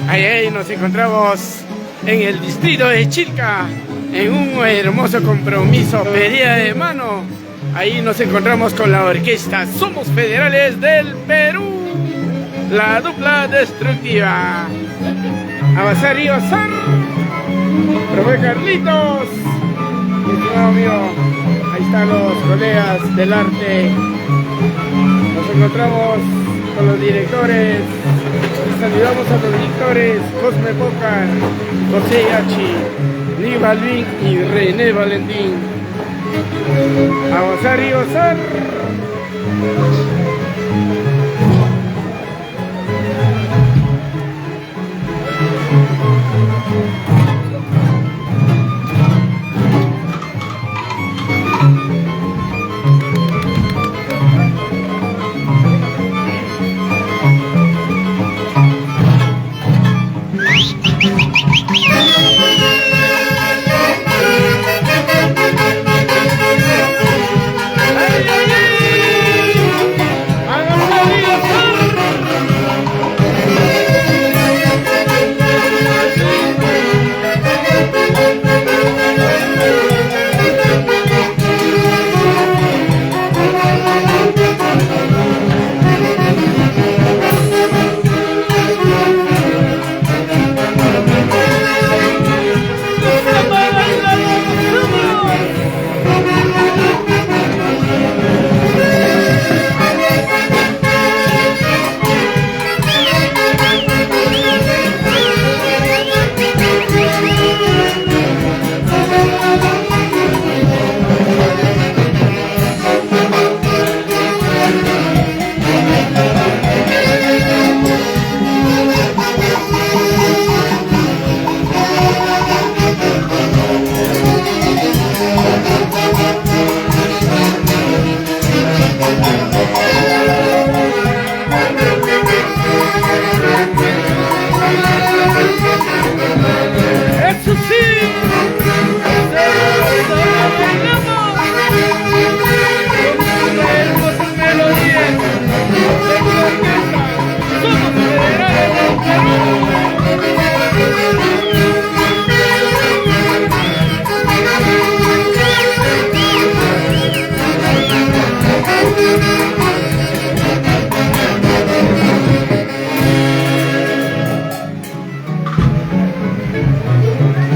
Ahí nos encontramos en el distrito de Chilca, en un hermoso compromiso, pedida de mano. Ahí nos encontramos con la orquesta Somos Federales del Perú, la dupla destructiva. Avanzar y Osar, profe Carlitos, mi estimado mío, ahí están los colegas del arte. Nos encontramos con los directores. Saludamos a los directores Cosme Boca, José Yachi, Lee Balvin y René Valentín. A gozar y gozar.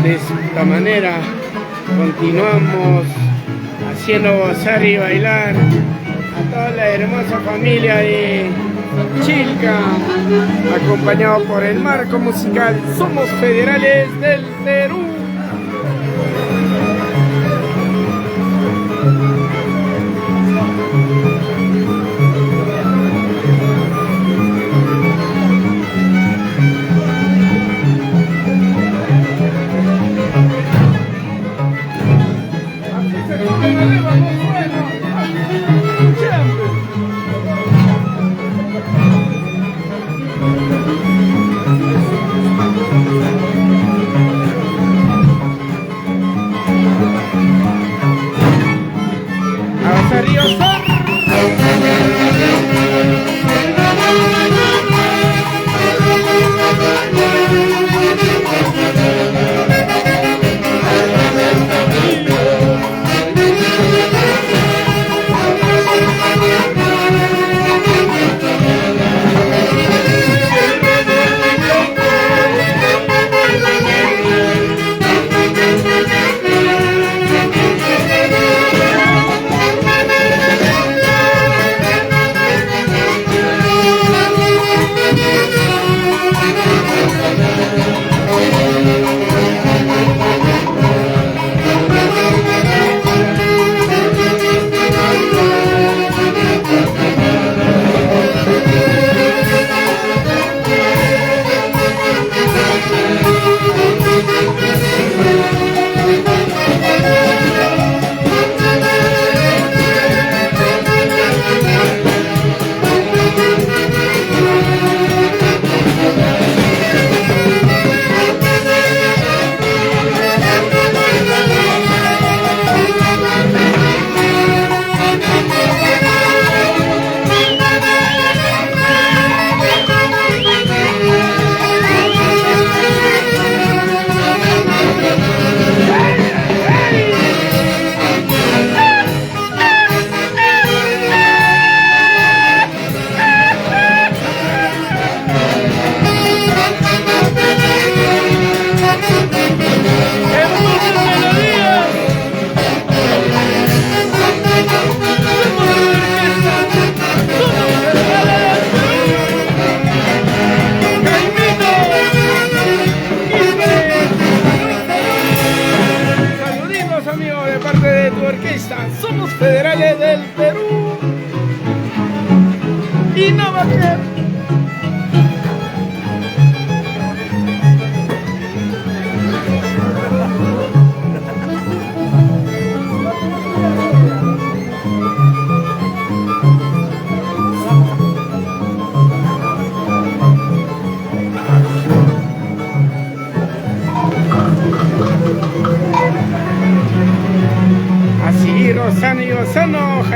De esta manera continuamos haciendo gozar y bailar a toda la hermosa familia de Chilca, acompañado por el marco musical Somos Federales del Perú.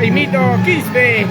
primito Quispe.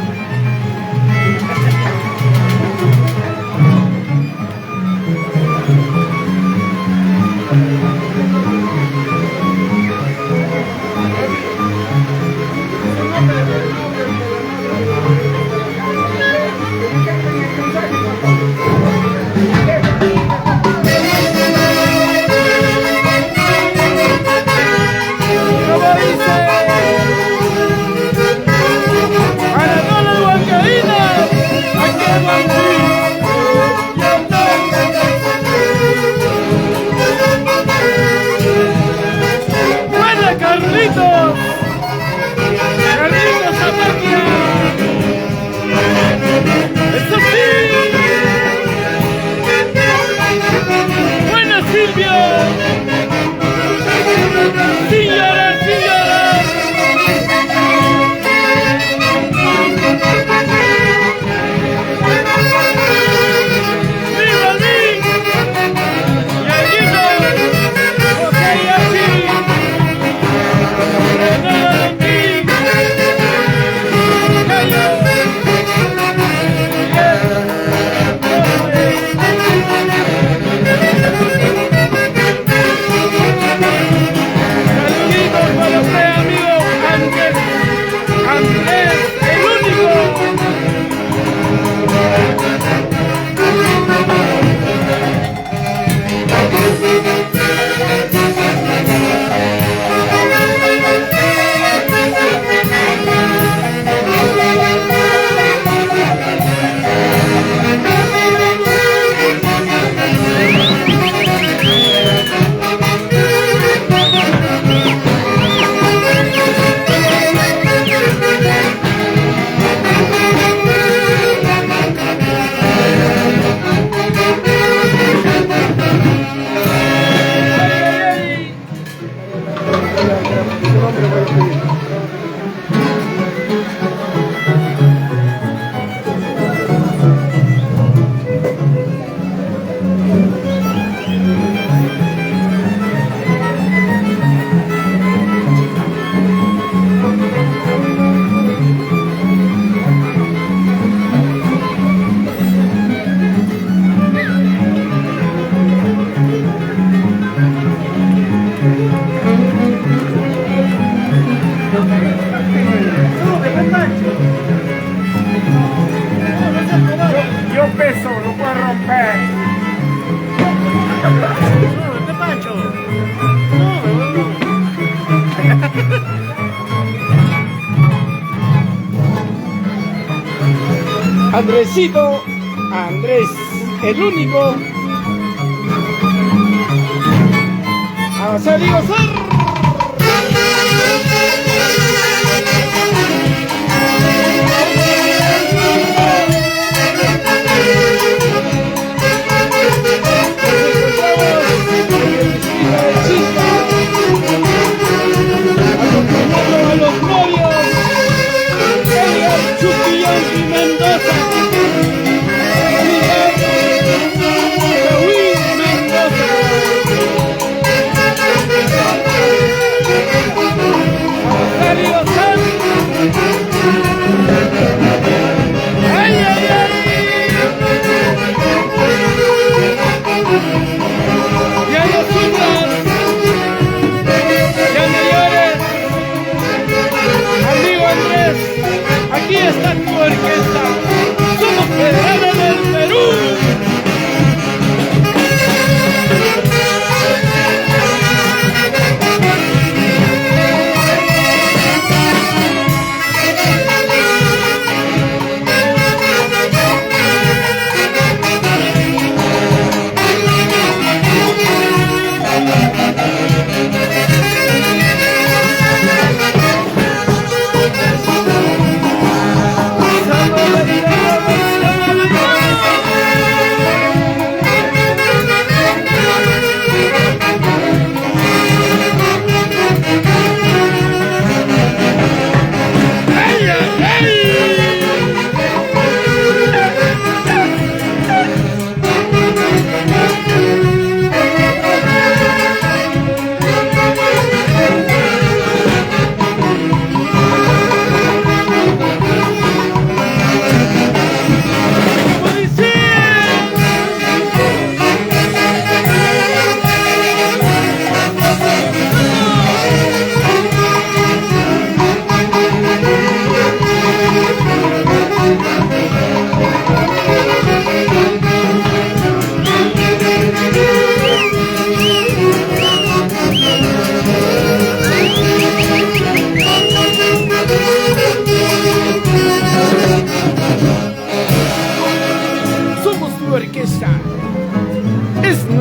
Yo peso, lo puedo romper. No, Pancho. Andresito, Andrés, el único. A salir a hacer. Aquí está tu orquesta. Somos federales del Perú.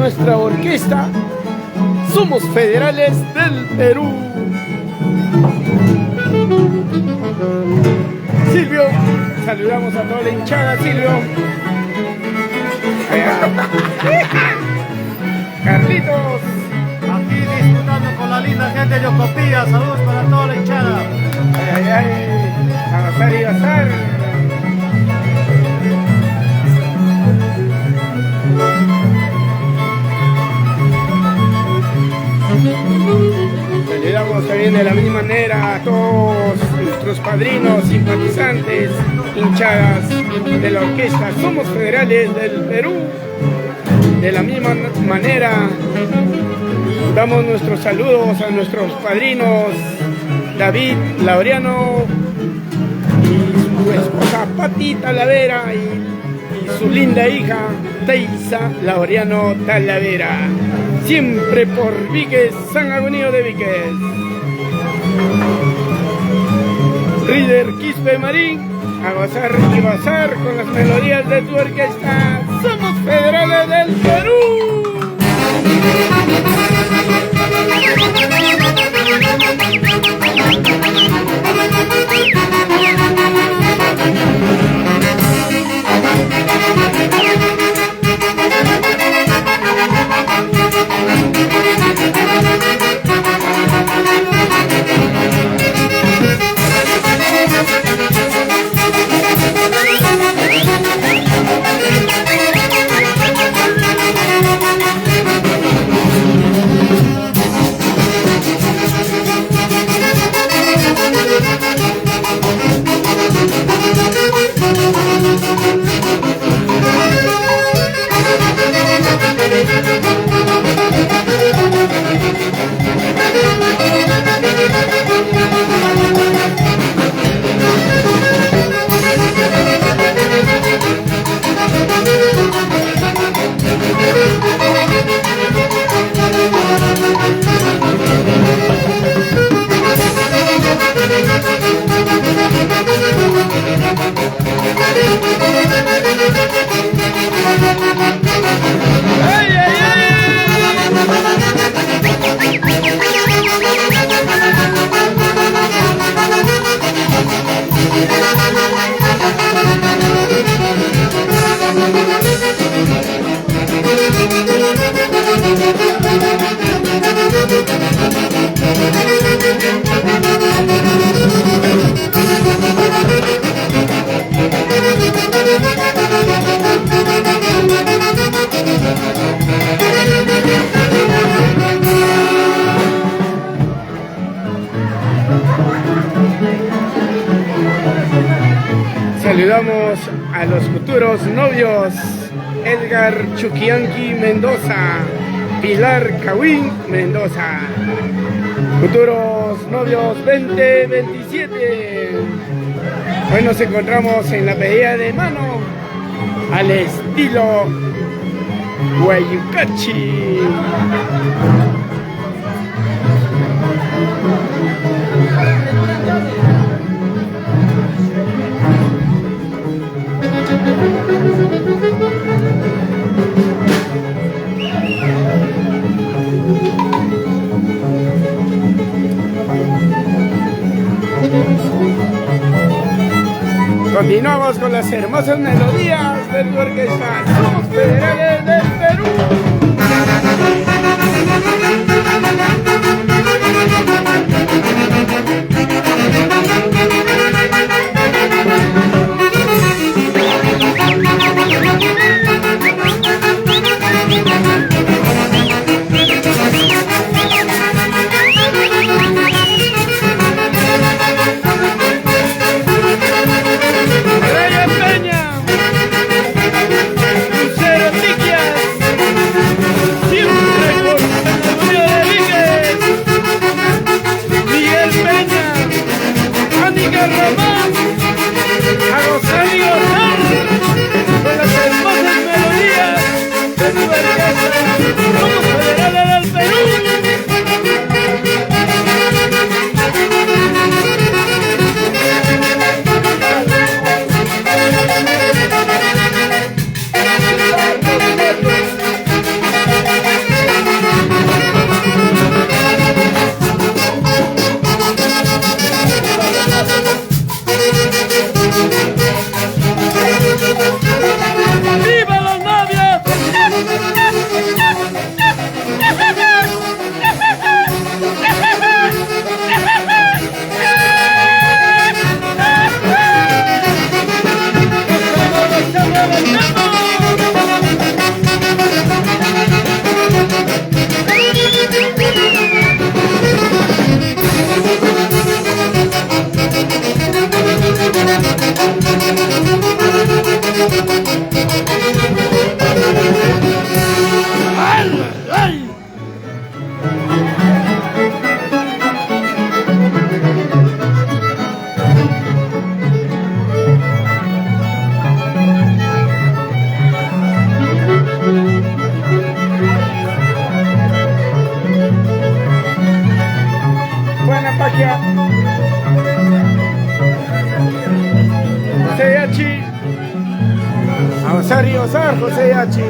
nuestra orquesta Somos Federales del Perú. Silvio, saludamos a toda la hinchada, Silvio. Carlitos. Aquí disfrutando con la linda gente de Ocopía. Saludos para toda la hinchada. Ay, ay, ay. A gozar y gozar. Saludamos también de la misma manera a todos nuestros padrinos, simpatizantes, hinchadas de la orquesta Somos Federales del Perú. De la misma manera damos nuestros saludos a nuestros padrinos David Laureano y su esposa Pati Talavera y su linda hija Teisa Laureano Talavera. Siempre por Víquez, San Agonio de Víquez. Rider Quispe Marín, a gozar y gozar con las melodías de tu orquesta. Somos Federales del Perú. Saludamos a los futuros novios Edgar Chuquianqui Mendoza, Pilar Cawin Mendoza. Futuros novios 2027. Hoy nos encontramos en la pedida de mano al estilo Guayucachi. Continuamos con las hermosas melodías de tu orquesta Somos Federales del Perú. A gozar y gozar con las hermosas melodías de tu orquesta. pasar, José Yachi.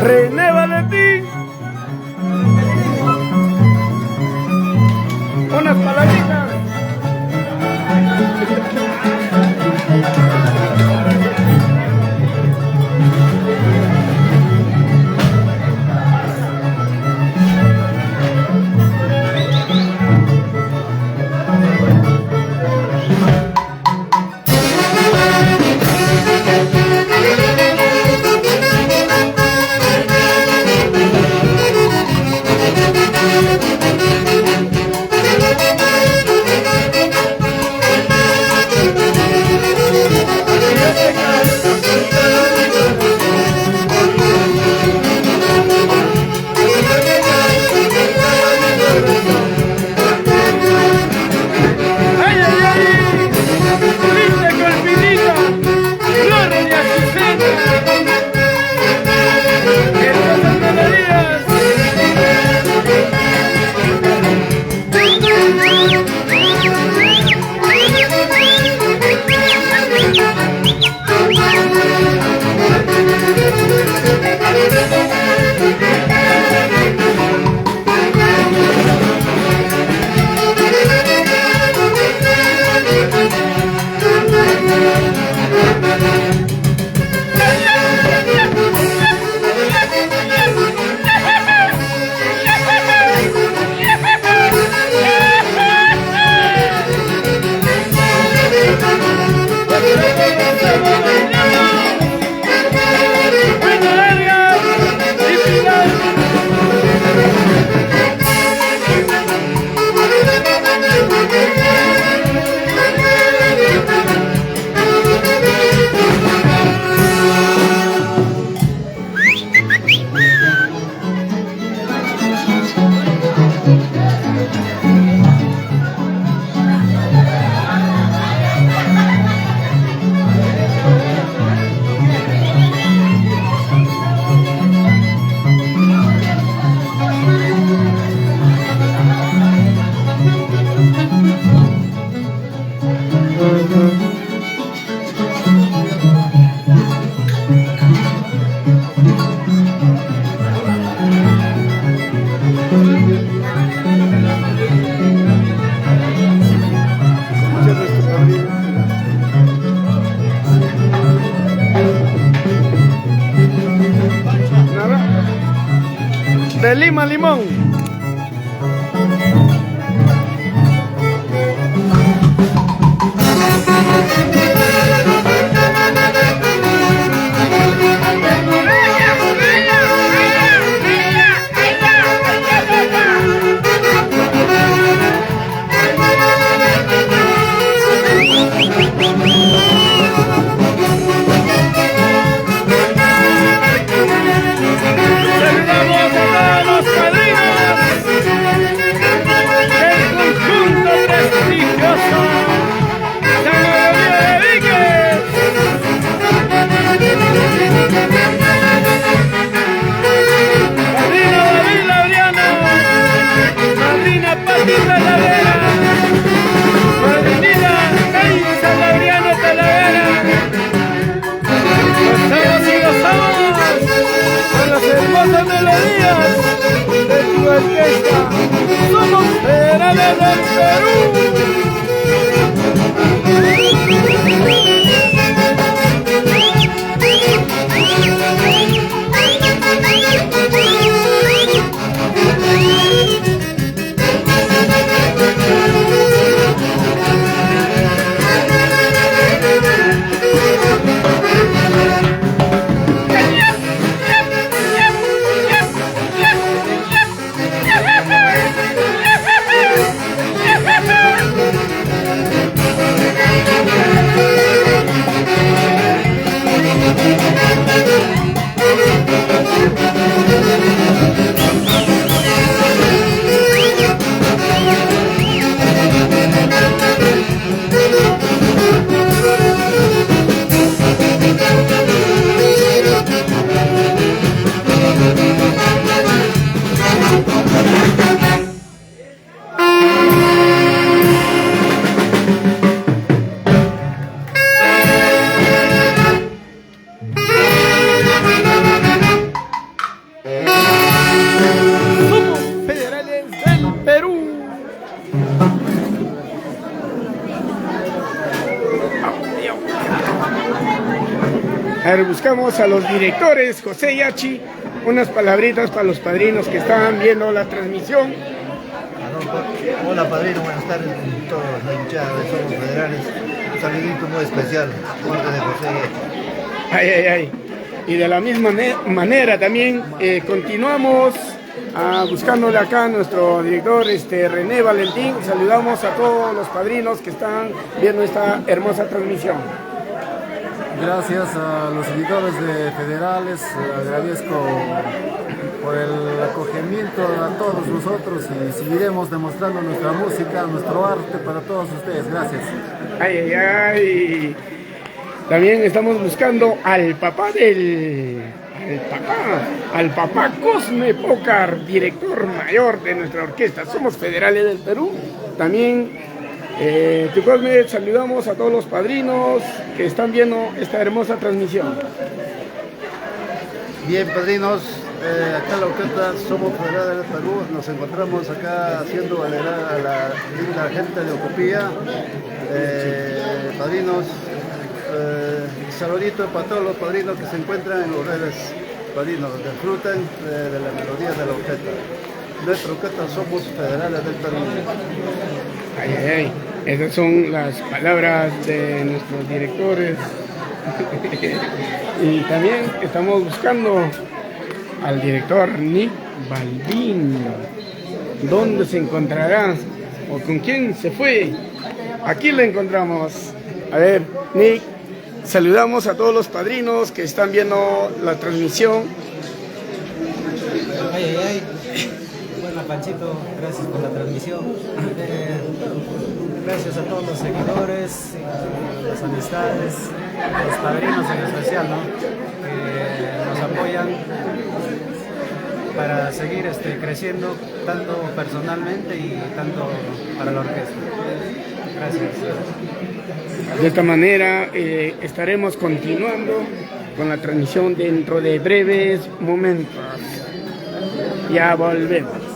René Valentín. Unas palabritas. De Lima Limón. Somos federales del Perú. ver, buscamos a los directores, José y Achi, unas palabritas para los padrinos que están viendo la transmisión. Hola padrino, buenas tardes con todos los hinchadas de Somos Federales. Un saludito muy especial, parte de José. Ay, ay, ay. Y de la misma manera también continuamos buscándole acá a nuestro director René Valentín. Saludamos a todos los padrinos que están viendo esta hermosa transmisión. Gracias a los seguidores de Federales, agradezco por el acogimiento a todos nosotros y seguiremos demostrando nuestra música, nuestro arte para todos ustedes. Gracias. Ay, ay, ay. También estamos buscando al papá al papá Cosme Pócar, director mayor de nuestra orquesta Somos Federales del Perú. También tu Cosme, saludamos a todos los padrinos que están viendo esta hermosa transmisión. Bien padrinos, acá en la orquesta Somos Federales del Perú, nos encontramos acá haciendo alegrar a la linda gente de Ocopía. Padrinos, saludito para todos los padrinos que se encuentran en los redes. Padrinos, disfruten de la melodía de la orquesta. Nuestra orquesta Somos Federales del Perú. Ay, ay, ay. Esas son las palabras de nuestros directores. Y también estamos buscando al director Nick Balbín. ¿Dónde se encontrará? ¿O con quién se fue? Aquí lo encontramos. A ver, Nick, saludamos a todos los padrinos que están viendo la transmisión. Ay, ay, ay. Bueno, Panchito, gracias por la transmisión. Gracias a todos los seguidores, las amistades, los padrinos en especial, ¿no? Que nos apoyan para seguir creciendo, tanto personalmente y tanto para la orquesta. Gracias. De esta manera estaremos continuando con la transmisión dentro de breves momentos. Ya volvemos.